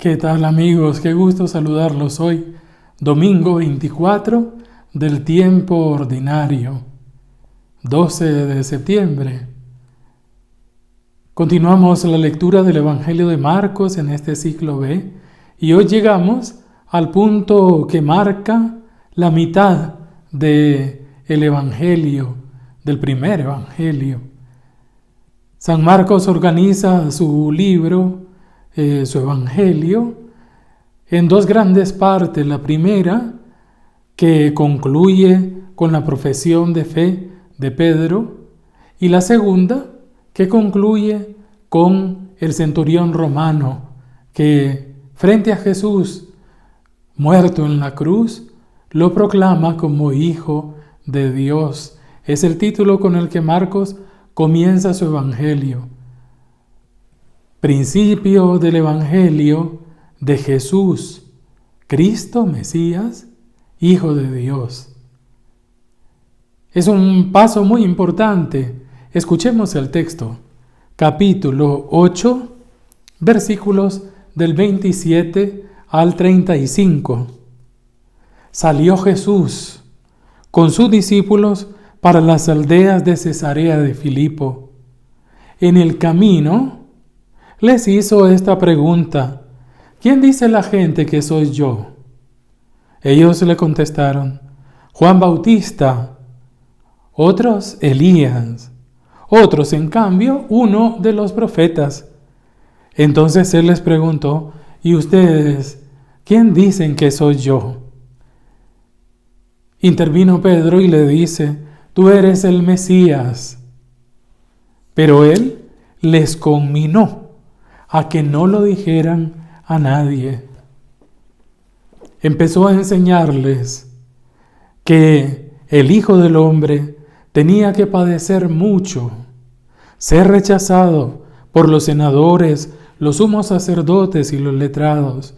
¿Qué tal, amigos? Qué gusto saludarlos hoy, domingo 24 del tiempo ordinario, 12 de septiembre. Continuamos la lectura del Evangelio de Marcos en este ciclo B y hoy llegamos al punto que marca la mitad del Evangelio, del primer Evangelio. San Marcos organiza su libro, su Evangelio, en dos grandes partes. La primera, que concluye con la profesión de fe de Pedro, y la segunda, que concluye con el centurión romano, que frente a Jesús, muerto en la cruz, lo proclama como Hijo de Dios. Es el título con el que Marcos comienza su Evangelio. Principio del Evangelio de Jesús, Cristo, Mesías, Hijo de Dios. Es un paso muy importante. Escuchemos el texto. Capítulo 8, versículos del 27 al 35. Salió Jesús con sus discípulos para las aldeas de Cesarea de Filipo. En el camino les hizo esta pregunta: ¿quién dice la gente que soy yo? Ellos le contestaron: Juan Bautista, otros Elías, otros en cambio uno de los profetas. Entonces él les preguntó: ¿y ustedes quién dicen que soy yo? Intervino Pedro y le dice: tú eres el Mesías. Pero él les conminó a que no lo dijeran a nadie. Empezó a enseñarles que el Hijo del Hombre tenía que padecer mucho, ser rechazado por los senadores, los sumos sacerdotes y los letrados,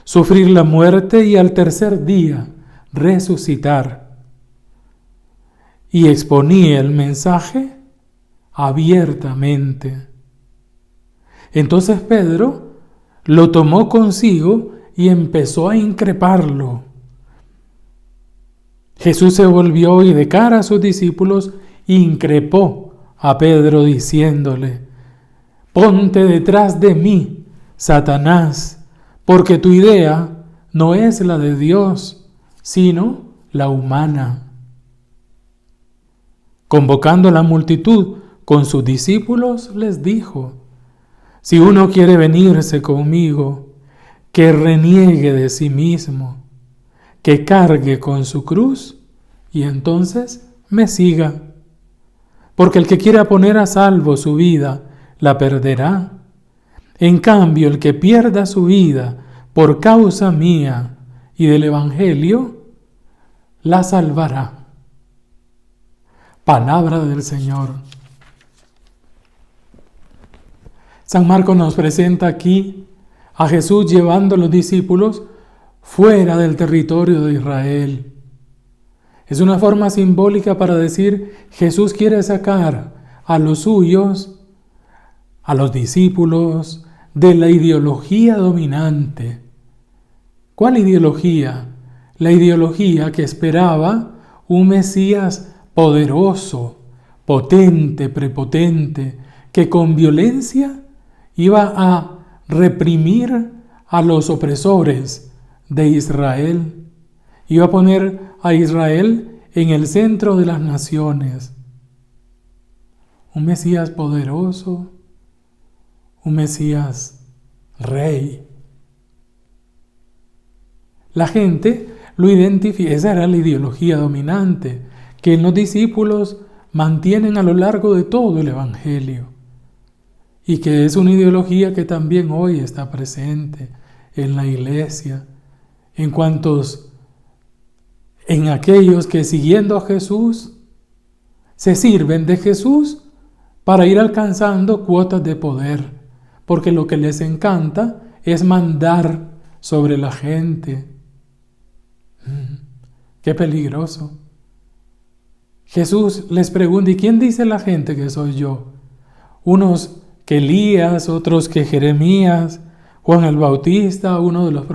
sufrir la muerte y al tercer día resucitar. Y exponía el mensaje abiertamente. Entonces Pedro lo tomó consigo y empezó a increparlo. Jesús se volvió y de cara a sus discípulos increpó a Pedro diciéndole: ponte detrás de mí, Satanás, porque tu idea no es la de Dios, sino la humana. Convocando a la multitud con sus discípulos, les dijo: si uno quiere venirse conmigo, que reniegue de sí mismo, que cargue con su cruz y entonces me siga. Porque el que quiera poner a salvo su vida, la perderá. En cambio, el que pierda su vida por causa mía y del Evangelio, la salvará. Palabra del Señor. San Marcos nos presenta aquí a Jesús llevando a los discípulos fuera del territorio de Israel. Es una forma simbólica para decir: Jesús quiere sacar a los suyos, a los discípulos, de la ideología dominante. ¿Cuál ideología? La ideología que esperaba un Mesías poderoso, potente, prepotente, que con violencia iba a reprimir a los opresores de Israel. Iba a poner a Israel en el centro de las naciones. Un Mesías poderoso, un Mesías rey. La gente lo identifica, esa era la ideología dominante, que los discípulos mantienen a lo largo de todo el Evangelio. Y que es una ideología que también hoy está presente en la iglesia, en aquellos que siguiendo a Jesús se sirven de Jesús para ir alcanzando cuotas de poder, porque lo que les encanta es mandar sobre la gente. ¡Qué peligroso! Jesús les pregunta: ¿y quién dice la gente que soy yo? Unos que Elías, otros que Jeremías, Juan el Bautista, uno de los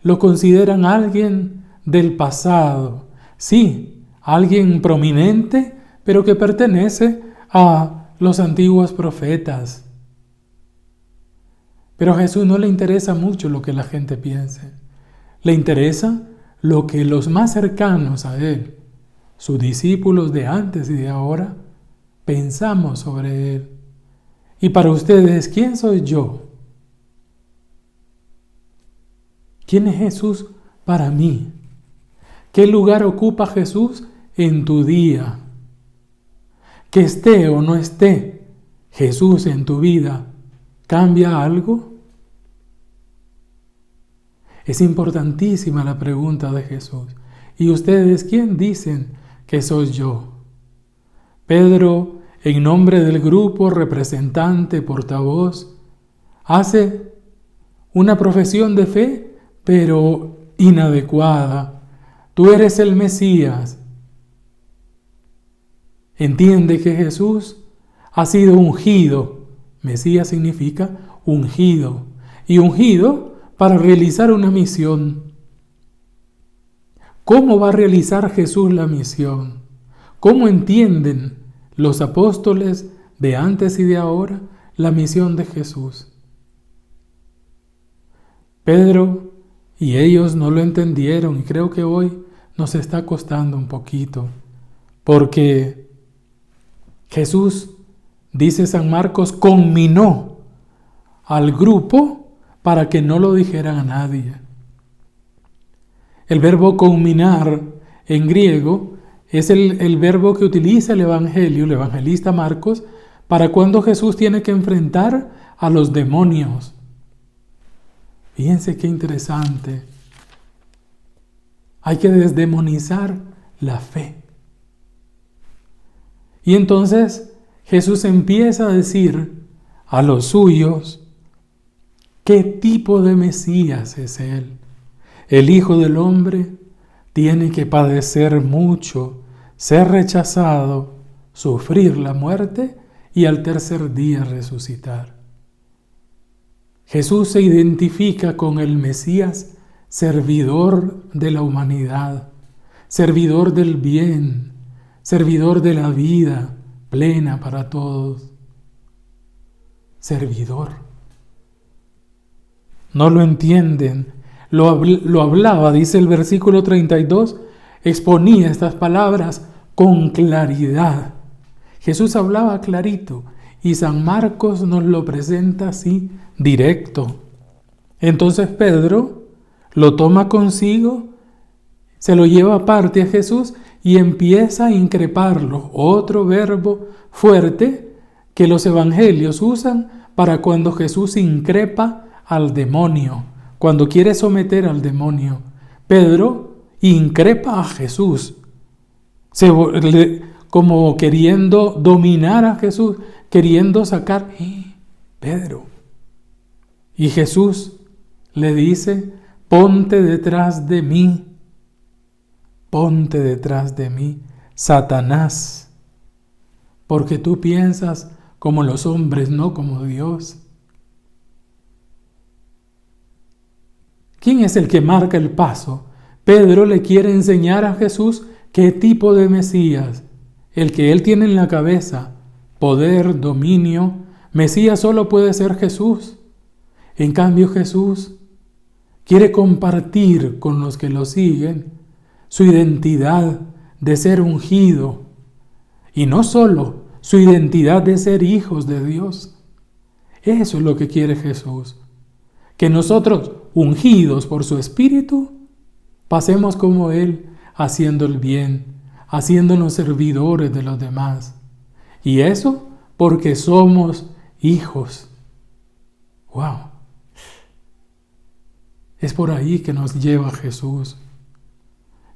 lo consideran alguien del pasado. Sí, alguien prominente, pero que pertenece a los antiguos profetas. Pero a Jesús no le interesa mucho lo que la gente piense. Le interesa lo que los más cercanos a Él, sus discípulos de antes y de ahora, pensamos sobre Él. Y para ustedes, ¿quién soy yo? ¿Quién es Jesús para mí? ¿Qué lugar ocupa Jesús en tu día? Que esté o no esté Jesús en tu vida, ¿cambia algo? Es importantísima la pregunta de Jesús. ¿Y ustedes quién dicen que soy yo? Pedro, en nombre del grupo representante, portavoz, hace una profesión de fe, pero inadecuada. Tú eres el Mesías. Entiende que Jesús ha sido ungido. Mesías significa ungido. Y ungido para realizar una misión. ¿Cómo va a realizar Jesús la misión? ¿Cómo entienden los apóstoles de antes y de ahora la misión de Jesús? Pedro y ellos no lo entendieron, y creo que hoy nos está costando un poquito, porque Jesús, dice San Marcos, conminó al grupo para que no lo dijeran a nadie. El verbo conminar en griego es el verbo que utiliza el evangelista Marcos, para cuando Jesús tiene que enfrentar a los demonios. Fíjense qué interesante. Hay que desdemonizar la fe. Y entonces Jesús empieza a decir a los suyos qué tipo de Mesías es Él. El Hijo del Hombre tiene que padecer mucho, ser rechazado, sufrir la muerte y al tercer día resucitar. Jesús se identifica con el Mesías, servidor de la humanidad, servidor del bien, servidor de la vida plena para todos. Servidor. No lo entienden. Lo hablaba, dice el versículo 32, exponía estas palabras con claridad. Jesús hablaba clarito y San Marcos nos lo presenta así, directo. Entonces Pedro lo toma consigo, se lo lleva aparte a Jesús y empieza a increparlo. Otro verbo fuerte que los evangelios usan para cuando Jesús increpa al demonio, cuando quiere someter al demonio. Pedro increpa a Jesús, como queriendo dominar a Jesús, queriendo sacar, Pedro. Y Jesús le dice, ponte detrás de mí, Satanás, porque tú piensas como los hombres, no como Dios. ¿Quién es el que marca el paso? Pedro le quiere enseñar a Jesús qué tipo de Mesías, el que él tiene en la cabeza, poder, dominio. Mesías solo puede ser Jesús. En cambio, Jesús quiere compartir con los que lo siguen su identidad de ser ungido, y no solo su identidad de ser hijos de Dios. Eso es lo que quiere Jesús. Que nosotros, ungidos por su Espíritu, pasemos como Él, haciendo el bien, haciéndonos servidores de los demás. Y eso porque somos hijos. ¡Wow! Es por ahí que nos lleva Jesús.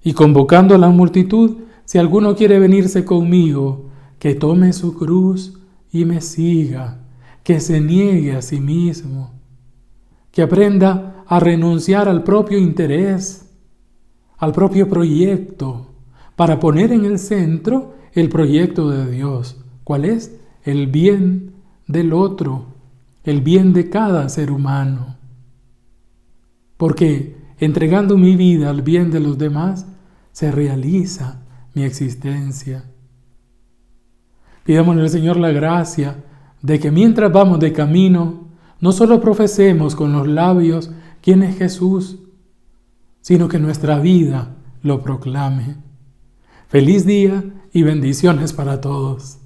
Y convocando a la multitud, si alguno quiere venirse conmigo, que tome su cruz y me siga, que se niegue a sí mismo, que aprenda a renunciar al propio interés, al propio proyecto, para poner en el centro el proyecto de Dios. ¿Cuál es? El bien del otro, el bien de cada ser humano. porque entregando mi vida al bien de los demás, se realiza mi existencia. Pidámosle al Señor la gracia de que mientras vamos de camino, no solo profesemos con los labios quién es Jesús, sino que nuestra vida lo proclame. Feliz día y bendiciones para todos.